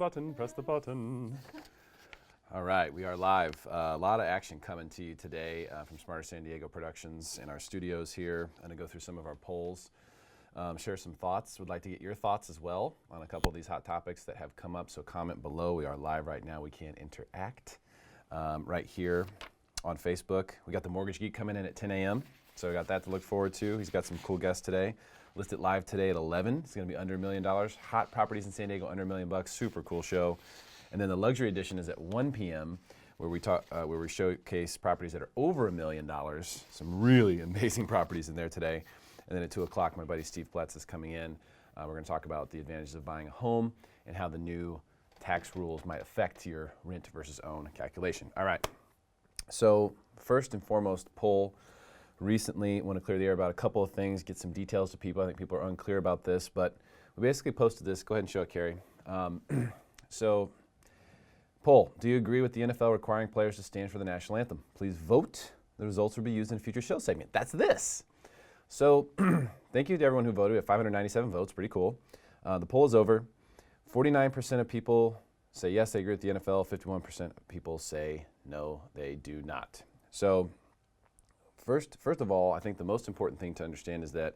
button, press the button. All right, we are live. A lot of action coming to you today from Smarter San Diego Productions in our studios here. I'm going to go through some of our polls, share some thoughts. Would like to get your thoughts as well on a couple of these hot topics that have come up, so comment below. We are live right now. We can interact right here on Facebook. We got the Mortgage Geek coming in at 10 a.m., so we got that to look forward to. He's got some cool guests today. Listed live today at 11. It's going to be under $1 million. Hot properties in San Diego, under $1 million. Super cool show. And then the luxury edition is at 1 p.m. where we showcase properties that are over $1 million. Some really amazing properties in there today. And then at 2 o'clock, my buddy Steve Pletz is coming in. We're going to talk about the advantages of buying a home and how the new tax rules might affect your rent versus own calculation. All right. So first and foremost, poll. Recently, want to clear the air about a couple of things, get some details to people. I think people are unclear about this, but we basically posted this. Go ahead and show it, Carrie. So, poll, do you agree with the NFL requiring players to stand for the national anthem? Please vote. The results will be used in a future show segment. That's this. So, thank you to everyone who voted. We have 597 votes, pretty cool. The poll is over. 49% of people say yes, they agree with the NFL. 51% of people say no, they do not. So, First of all, I think the most important thing to understand is that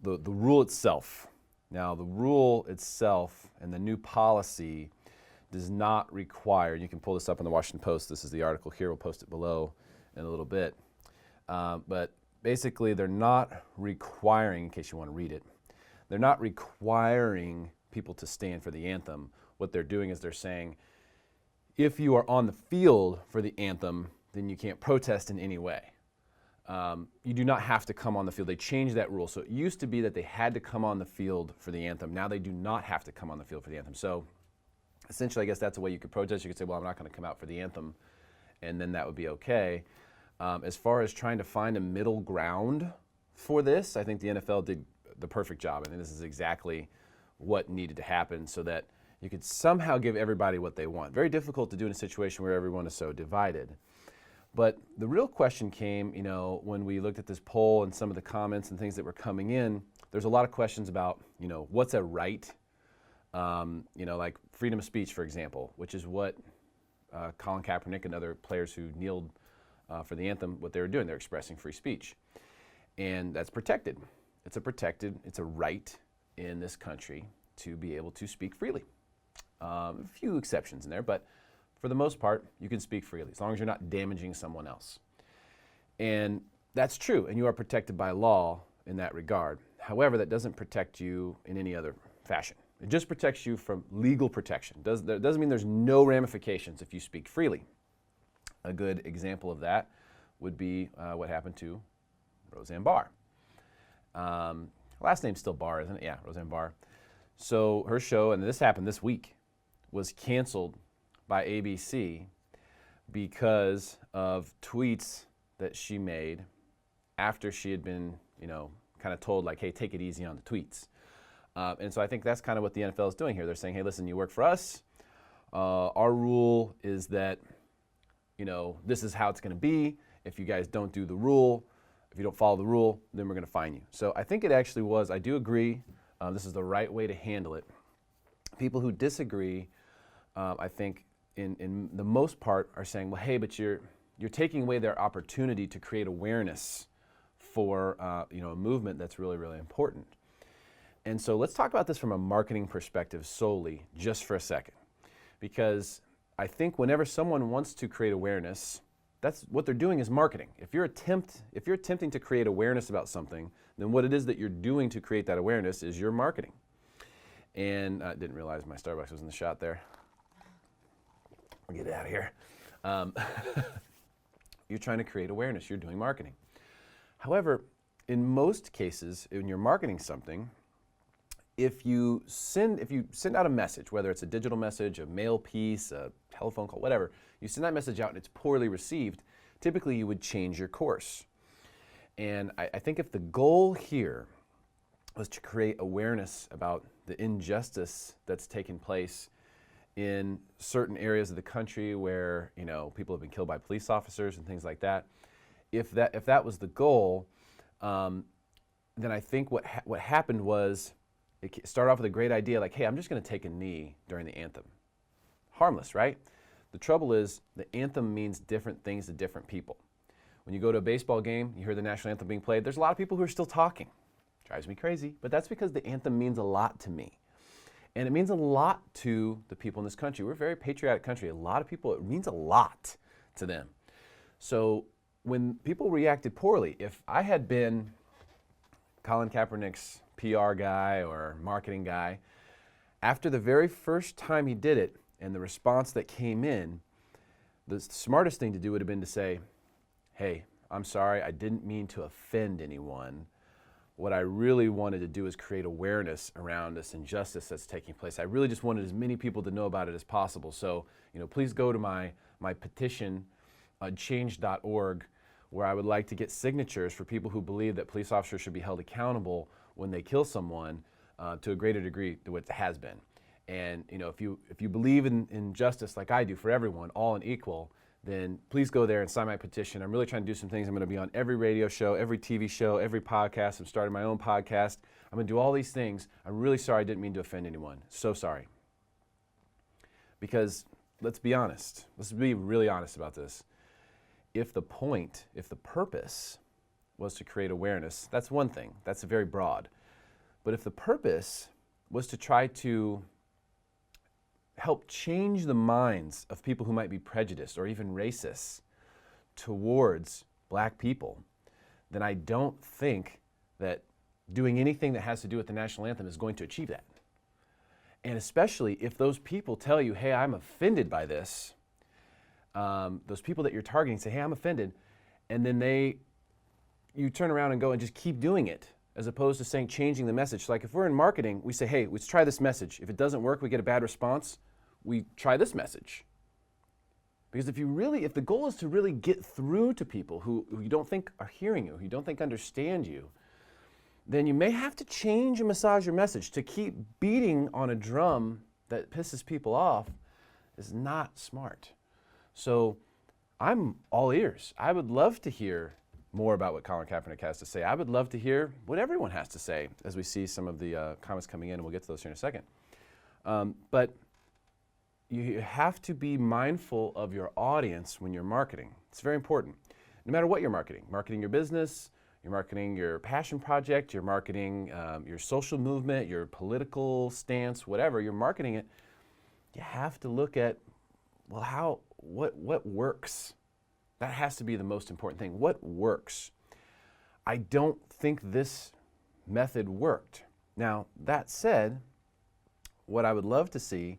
the rule itself, now the rule itself and the new policy does not require, you can pull this up in the Washington Post, this is the article here, we'll post it below in a little bit, but basically they're not requiring, in case you want to read it, they're not requiring people to stand for the anthem. What they're doing is they're saying, if you are on the field for the anthem, then you can't protest in any way. You do not have to come on the field. They changed that rule. So it used to be that they had to come on the field for the anthem. Now they do not have to come on the field for the anthem. So essentially, I guess that's a way you could protest. You could say, well, I'm not going to come out for the anthem, and then that would be okay. As far as trying to find a middle ground for this, I think the NFL did the perfect job. I think this is exactly what needed to happen so that you could somehow give everybody what they want. Very difficult to do in a situation where everyone is so divided. But the real question came, when we looked at this poll and some of the comments and things that were coming in, there's a lot of questions about, what's a right? Like freedom of speech, for example, which is what Colin Kaepernick and other players who kneeled for the anthem, what they were doing. They're expressing free speech. And that's protected. It's a right in this country to be able to speak freely. A few exceptions in there, but for the most part, you can speak freely, as long as you're not damaging someone else. And that's true, and you are protected by law in that regard. However, that doesn't protect you in any other fashion. It just protects you from legal protection. That doesn't mean there's no ramifications if you speak freely. A good example of that would be what happened to Roseanne Barr. Last name's still Barr, isn't it? Yeah, Roseanne Barr. So her show, and this happened this week, was canceled by ABC because of tweets that she made after she had been, kind of told like, hey, take it easy on the tweets. And so I think that's kind of what the NFL is doing here. They're saying, hey, listen, you work for us. Our rule is that, this is how it's going to be. If you guys don't do the rule, if you don't follow the rule, then we're going to fine you. So I think it actually was, I do agree, this is the right way to handle it. People who disagree, I think, in the most part are saying, well, hey, but you're taking away their opportunity to create awareness for a movement that's really, really important. And so let's talk about this from a marketing perspective solely, just for a second. Because I think whenever someone wants to create awareness, that's what they're doing is marketing. If you're attempting to create awareness about something, then what it is that you're doing to create that awareness is your marketing. And I didn't realize my Starbucks was in the shot there. I'll get it out of here. You're trying to create awareness. You're doing marketing. However, in most cases, when you're marketing something, if you send out a message, whether it's a digital message, a mail piece, a telephone call, whatever, you send that message out and it's poorly received, typically you would change your course. And I think if the goal here was to create awareness about the injustice that's taken place in certain areas of the country where people have been killed by police officers and things like that, if that was the goal, then I think what happened was it started off with a great idea, like, hey, I'm just going to take a knee during the anthem. harmless, right? The trouble is the anthem means different things to different people. When you go to a baseball game, you hear the national anthem being played, there's a lot of people who are still talking. Drives me crazy, but that's because the anthem means a lot to me. And it means a lot to the people in this country. We're a very patriotic country. A lot of people, it means a lot to them. So when people reacted poorly, if I had been Colin Kaepernick's PR guy or marketing guy, after the very first time he did it and the response that came in, the smartest thing to do would have been to say, hey, I'm sorry, I didn't mean to offend anyone. What I really wanted to do is create awareness around this injustice that's taking place. I really just wanted as many people to know about it as possible. So, please go to my petition, change.org, where I would like to get signatures for people who believe that police officers should be held accountable when they kill someone to a greater degree than what has been. And if you believe in justice like I do for everyone, all and equal, then please go there and sign my petition. I'm really trying to do some things. I'm going to be on every radio show, every TV show, every podcast. I'm starting my own podcast. I'm going to do all these things. I'm really sorry I didn't mean to offend anyone. So sorry. Because let's be honest. Let's be really honest about this. If the purpose was to create awareness, that's one thing. That's very broad. But if the purpose was to try to help change the minds of people who might be prejudiced or even racist towards black people, then I don't think that doing anything that has to do with the national anthem is going to achieve that. And especially if those people tell you, hey, I'm offended by this, those people that you're targeting say, hey, I'm offended, and then you turn around and go and just keep doing it, as opposed to saying, changing the message. So like if we're in marketing, we say, hey, let's try this message. If it doesn't work, we get a bad response, we try this message. Because if the goal is to really get through to people who you don't think are hearing you, who you don't think understand you, then you may have to change and massage your message. To keep beating on a drum that pisses people off is not smart. So I'm all ears. I would love to hear more about what Colin Kaepernick has to say. I would love to hear what everyone has to say as we see some of the comments coming in, and we'll get to those here in a second. But you have to be mindful of your audience when you're marketing. It's very important. No matter what you're marketing your business, you're marketing your passion project, you're marketing your social movement, your political stance, whatever, you're marketing it, you have to look at, well, what works? That has to be the most important thing. What works? I don't think this method worked. Now, that said, what I would love to see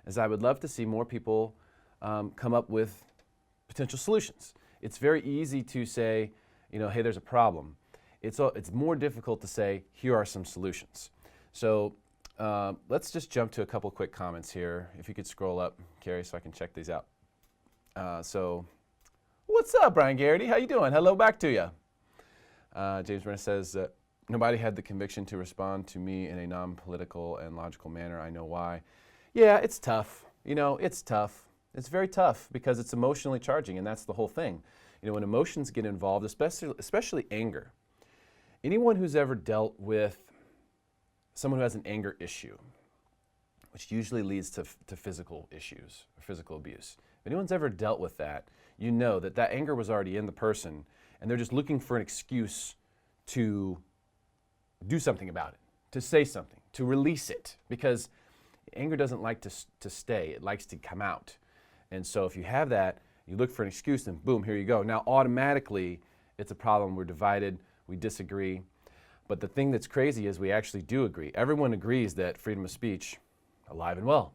is I would love to see more people come up with potential solutions. It's very easy to say, hey, there's a problem. It's more difficult to say, here are some solutions. So let's just jump to a couple quick comments here. If you could scroll up, Carrie, so I can check these out. So, what's up, Brian Garrity? How you doing? Hello back to you. James Brenner says, nobody had the conviction to respond to me in a non-political and logical manner. I know why. Yeah, it's tough. It's tough. It's very tough because it's emotionally charging, and that's the whole thing. When emotions get involved, especially anger. Anyone who's ever dealt with someone who has an anger issue, which usually leads to physical issues or physical abuse. If anyone's ever dealt with that, you know that anger was already in the person, and they're just looking for an excuse to do something about it, to say something, to release it, because anger doesn't like to stay. It likes to come out. And so if you have that, you look for an excuse, and boom, here you go. Now, automatically, it's a problem. We're divided. We disagree. But the thing that's crazy is we actually do agree. Everyone agrees that freedom of speech, alive and well.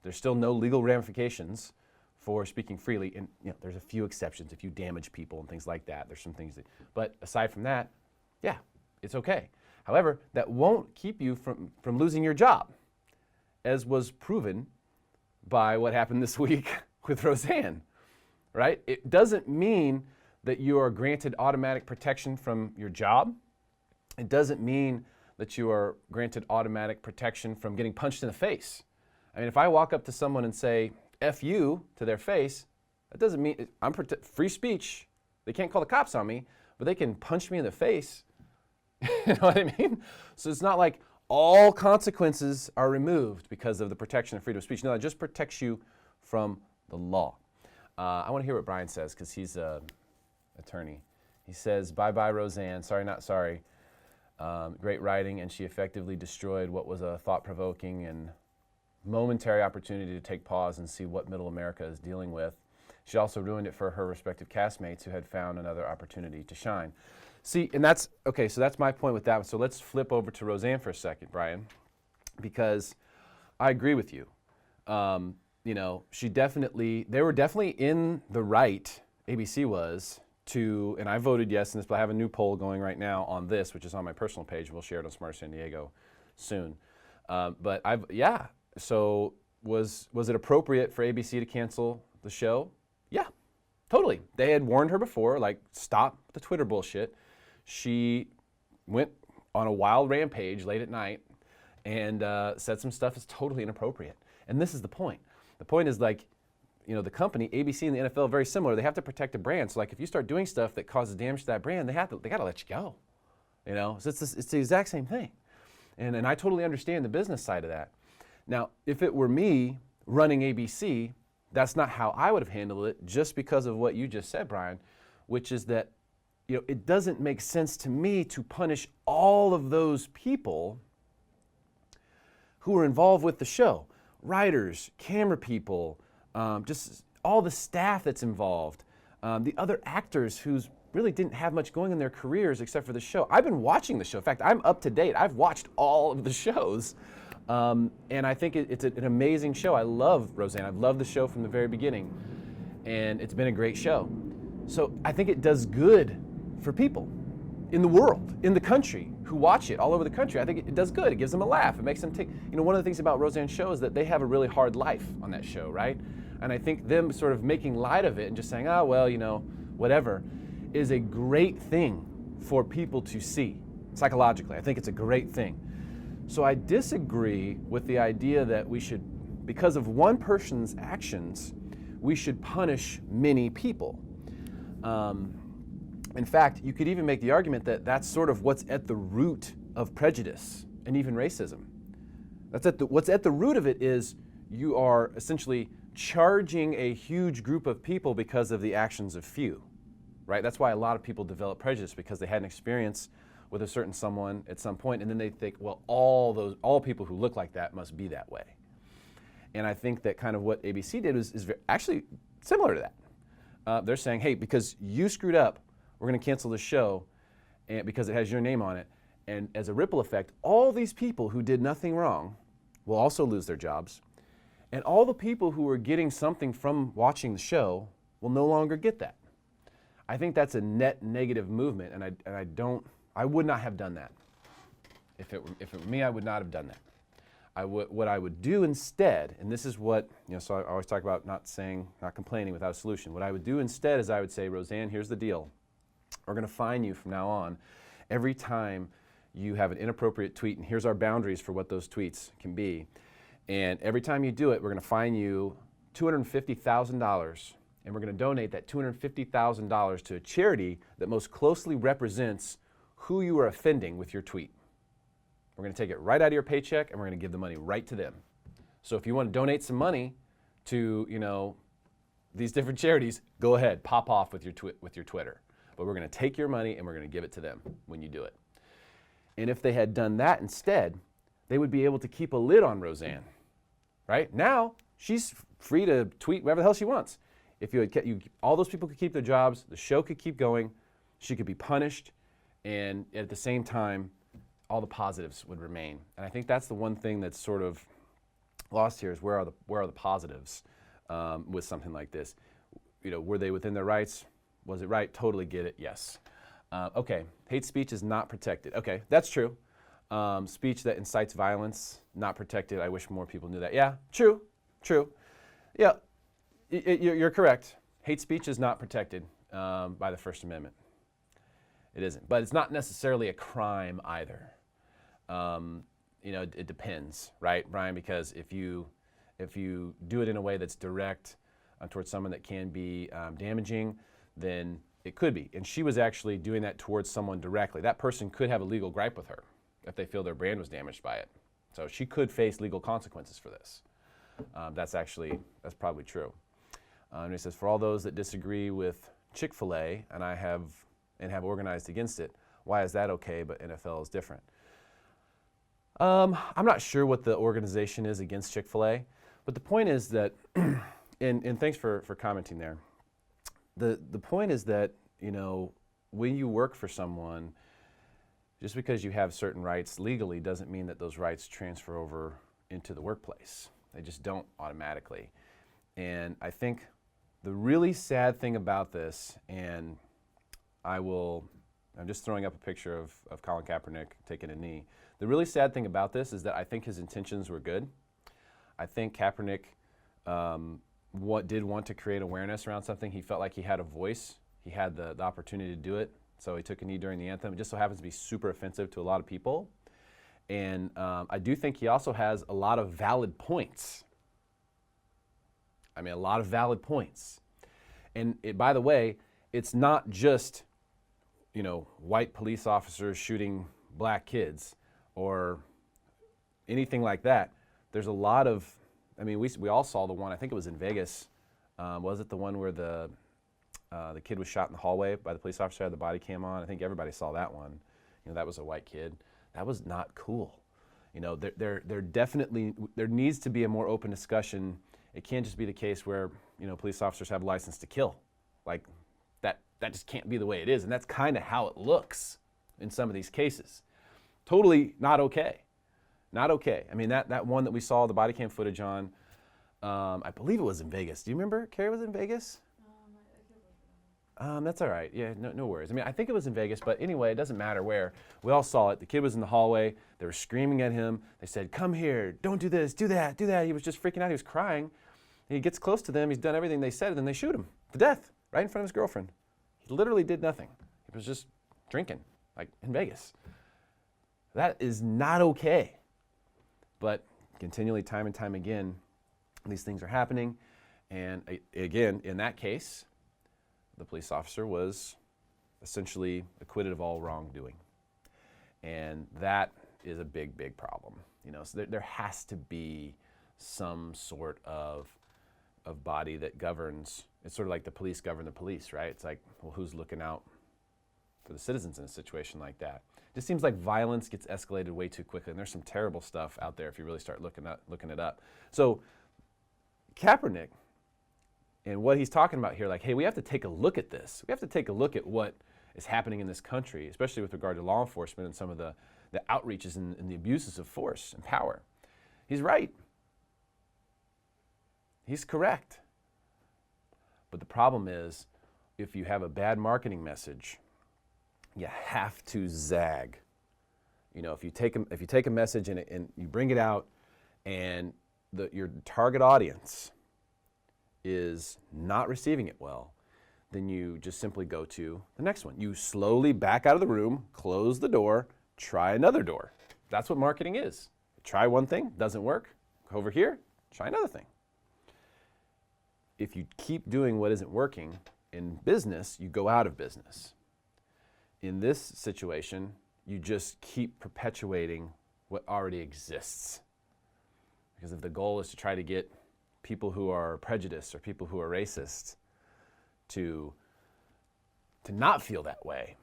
There's still no legal ramifications for speaking freely. And there's a few exceptions if you damage people and things like that. There's some things but aside from that, yeah, it's okay. However, that won't keep you from losing your job, as was proven by what happened this week with Roseanne, right? It doesn't mean that you are granted automatic protection from your job. It doesn't mean that you are granted automatic protection from getting punched in the face. I mean, if I walk up to someone and say, F you to their face, that doesn't mean I'm free speech. They can't call the cops on me, but they can punch me in the face. You know what I mean? So it's not like all consequences are removed because of the protection of freedom of speech. No, it just protects you from the law. I want to hear what Brian says because he's an attorney. He says, bye-bye, Roseanne. Sorry, not sorry. Great writing, and she effectively destroyed what was a thought-provoking and momentary opportunity to take pause and see what middle America is dealing with. She also ruined it for her respective castmates who had found another opportunity to shine. See, and that's, okay, so that's my point with that. So let's flip over to Roseanne for a second, Brian, because I agree with you. You know, they were definitely in the right, ABC was, to, and I voted yes in this, but I have a new poll going right now on this, which is on my personal page. We'll share it on Smarter San Diego soon. So was it appropriate for ABC to cancel the show? Yeah, totally. They had warned her before, like, stop the Twitter bullshit. She went on a wild rampage late at night and said some stuff that's totally inappropriate. And this is the point. The point is, like, you know, the company, ABC and the NFL, are very similar. They have to protect a brand. So, like, if you start doing stuff that causes damage to that brand, they got to let you go. You know, so it's the exact same thing. And I totally understand the business side of that. Now, if it were me running ABC, that's not how I would have handled it, just because of what you just said, Brian, which is that, you know, it doesn't make sense to me to punish all of those people who are involved with the show. Writers, camera people, just all the staff that's involved, the other actors who really didn't have much going in their careers except for the show. I've been watching the show. In fact, I'm up to date. I've watched all of the shows, and I think it's an amazing show. I love Roseanne. I've loved the show from the very beginning, and it's been a great show. So I think it does good for people in the world, in the country, who watch it all over the country. I think it does good. It gives them a laugh. It makes them take, you know, one of the things about Roseanne's show is that they have a really hard life on that show, right? And I think them sort of making light of it and just saying, oh, well, you know, whatever, is a great thing for people to see psychologically. I think it's a great thing. So I disagree with the idea that we should, because of one person's actions, we should punish many people. In fact, you could even make the argument that that's sort of what's at the root of prejudice and even racism. What's at the root of it is you are essentially charging a huge group of people because of the actions of few, right? That's why a lot of people develop prejudice, because they had an experience with a certain someone at some point, and then they think, well, all people who look like that must be that way. And I think that kind of what ABC did is actually similar to that. They're saying, hey, because you screwed up, we're going to cancel the show because it has your name on it. And as a ripple effect, all these people who did nothing wrong will also lose their jobs. And all the people who are getting something from watching the show will no longer get that. I think that's a net negative movement, and I would not have done that. If it were me, I would not have done that. What I would do instead, and this is what, you know, so I always talk about not complaining without a solution. What I would do instead is I would say, Roseanne, here's the deal. We're going to fine you from now on every time you have an inappropriate tweet, and here's our boundaries for what those tweets can be. And every time you do it, we're going to fine you $250,000, and we're going to donate that $250,000 to a charity that most closely represents who you are offending with your tweet. We're going to take it right out of your paycheck, and we're going to give the money right to them. So if you want to donate some money to, you know, these different charities, go ahead, pop off with your Twitter. But we're going to take your money and we're going to give it to them when you do it. And if they had done that instead, they would be able to keep a lid on Roseanne, right? Now, she's free to tweet whatever the hell she wants. If all those people could keep their jobs, the show could keep going, she could be punished, and at the same time, all the positives would remain. And I think that's the one thing that's sort of lost here is where are the positives with something like this? You know, were they within their rights? Was it right? Totally get it. Yes. Okay. Hate speech is not protected. Okay, that's true. Speech that incites violence, not protected. I wish more people knew that. Yeah, true. Yeah, you're correct. Hate speech is not protected by the First Amendment. It isn't. But it's not necessarily a crime either. You know, it depends, right, Brian? Because if you do it in a way that's direct towards someone that can be damaging, then it could be. And she was actually doing that towards someone directly. That person could have a legal gripe with her if they feel their brand was damaged by it. So she could face legal consequences for this. That's probably true. And he says, for all those that disagree with Chick-fil-A and have organized against it, why is that okay, but NFL is different? I'm not sure what the organization is against Chick-fil-A, but the point is that, and thanks for commenting there. The point is that, when you work for someone, just because you have certain rights legally doesn't mean that those rights transfer over into the workplace. They just don't automatically. And I think the really sad thing about this, and I'm just throwing up a picture of Colin Kaepernick taking a knee. The really sad thing about this is that I think his intentions were good. I think Kaepernick did want to create awareness around something. He felt like he had a voice. He had the opportunity to do it. So he took a knee during the anthem. It just so happens to be super offensive to a lot of people. And I do think he also has a lot of valid points. I mean, a lot of valid points. And by the way, it's not just, white police officers shooting black kids or anything like that. There's a lot of, we all saw the one, I think it was in Vegas. Was it the one where the kid was shot in the hallway by the police officer, had the body cam on? I think everybody saw that one. That was a white kid. That was not cool. There definitely, there needs to be a more open discussion. It can't just be the case where, police officers have a license to kill. Like, that just can't be the way it is. And that's kind of how it looks in some of these cases. Totally not okay. Not okay. That one that we saw the body cam footage on, I believe it was in Vegas. Do you remember, Carrie, was it in Vegas? That's all right. Yeah, no worries. I think it was in Vegas, but anyway, it doesn't matter where. We all saw it. The kid was in the hallway. They were screaming at him. They said, come here, don't do this, do that, do that. He was just freaking out. He was crying. And he gets close to them. He's done everything they said, and then they shoot him to death right in front of his girlfriend. He literally did nothing. He was just drinking, like in Vegas. That is not okay. But continually, time and time again, these things are happening. And again, in that case, the police officer was essentially acquitted of all wrongdoing. And that is a big, big problem. So there has to be some sort of body that governs. It's sort of like the police govern the police, right? It's like, well, who's looking out for the citizens in a situation like that? It just seems like violence gets escalated way too quickly, and there's some terrible stuff out there if you really start looking it up. So Kaepernick, and what he's talking about here, like, hey, we have to take a look at this. We have to take a look at what is happening in this country, especially with regard to law enforcement and some of the outreaches and the abuses of force and power. He's right. He's correct. But the problem is, if you have a bad marketing message, you have to zag. If you take a message and you bring it out, and your target audience is not receiving it well, then you just simply go to the next one. You slowly back out of the room, close the door, try another door. That's what marketing is. Try one thing, doesn't work. Go over here, try another thing. If you keep doing what isn't working in business, you go out of business. In this situation, you just keep perpetuating what already exists. Because if the goal is to try to get people who are prejudiced or people who are racist to not feel that way,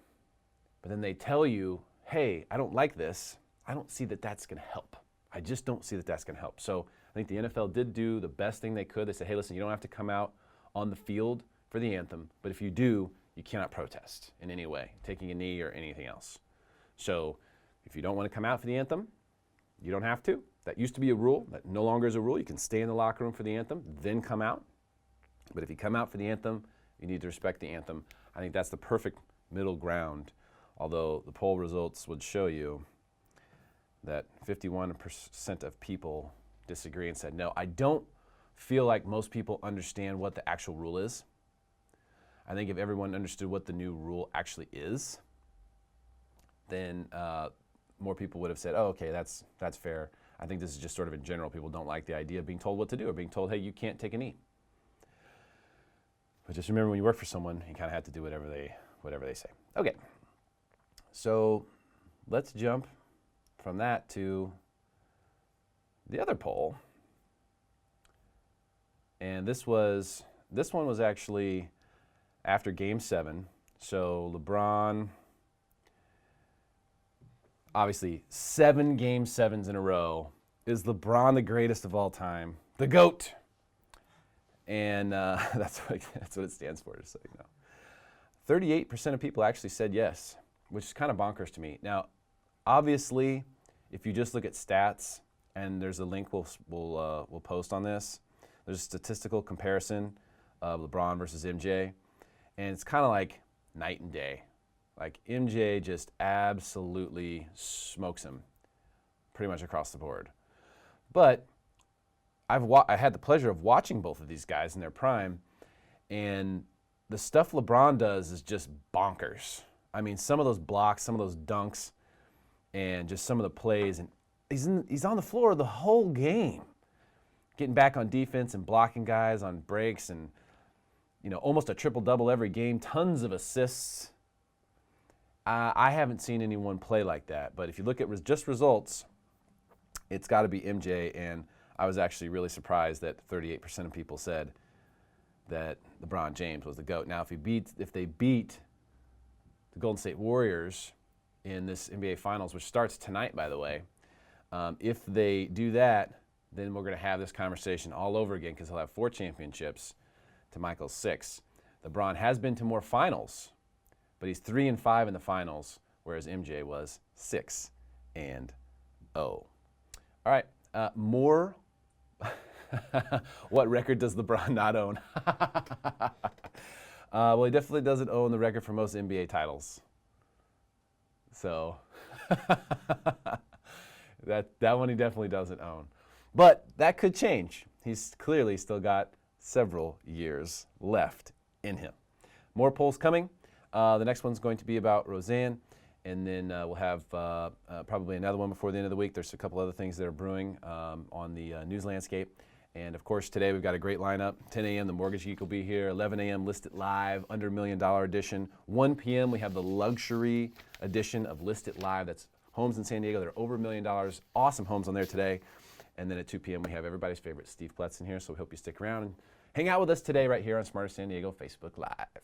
but then they tell you, hey, I don't like this, I don't see that that's going to help. I just don't see that that's going to help. So I think the NFL did do the best thing they could. They said, hey, listen, you don't have to come out on the field for the anthem, but if you do, you cannot protest in any way, taking a knee or anything else. So if you don't want to come out for the anthem, you don't have to. That used to be a rule. That no longer is a rule. You can stay in the locker room for the anthem, then come out. But if you come out for the anthem, you need to respect the anthem. I think that's the perfect middle ground, although the poll results would show you that 51% of people disagree and said no. I don't feel like most people understand what the actual rule is. I think if everyone understood what the new rule actually is, then more people would have said, oh, okay, that's fair. I think this is just sort of in general. People don't like the idea of being told what to do or being told, hey, you can't take a knee. But just remember, when you work for someone, you kind of have to do whatever they say. Okay, so let's jump from that to the other poll. And this one was actually after Game 7. So LeBron, obviously 7 Game 7s in a row. Is LeBron the greatest of all time? The GOAT. And that's what it stands for, just so you know. 38% of people actually said yes, which is kind of bonkers to me. Now, obviously, if you just look at stats, and there's a link we'll post on this, there's a statistical comparison of LeBron versus MJ, and it's kind of like night and day. Like MJ just absolutely smokes him pretty much across the board. But I had the pleasure of watching both of these guys in their prime, and the stuff LeBron does is just bonkers. I mean, some of those blocks, some of those dunks, and just some of the plays, and he's on the floor the whole game, getting back on defense and blocking guys on breaks, and almost a triple-double every game, tons of assists. I haven't seen anyone play like that, but if you look at just results, it's got to be MJ, and I was actually really surprised that 38% of people said that LeBron James was the GOAT. Now, if they beat the Golden State Warriors in this NBA Finals, which starts tonight, by the way, if they do that, then we're going to have this conversation all over again because he'll have 4 championships to Michael's 6. LeBron has been to more finals, but he's 3-5 in the finals, whereas MJ was 6-0. All right, more. What record does LeBron not own? Well, he definitely doesn't own the record for most NBA titles. So that one he definitely doesn't own. But that could change. He's clearly still got several years left in him. More polls coming. The next one's going to be about Roseanne, and then we'll have probably another one before the end of the week. There's a couple other things that are brewing on the news landscape. And of course, today we've got a great lineup. 10 a.m. the Mortgage Geek will be here. 11 a.m. List It Live, under $1 million edition. 1 p.m. we have the luxury edition of List It Live. That's homes in San Diego that are over $1 million. Awesome homes on there today. And then at 2 p.m. we have everybody's favorite Steve Pletz in here. So we hope you stick around and hang out with us today right here on Smarter San Diego Facebook Live.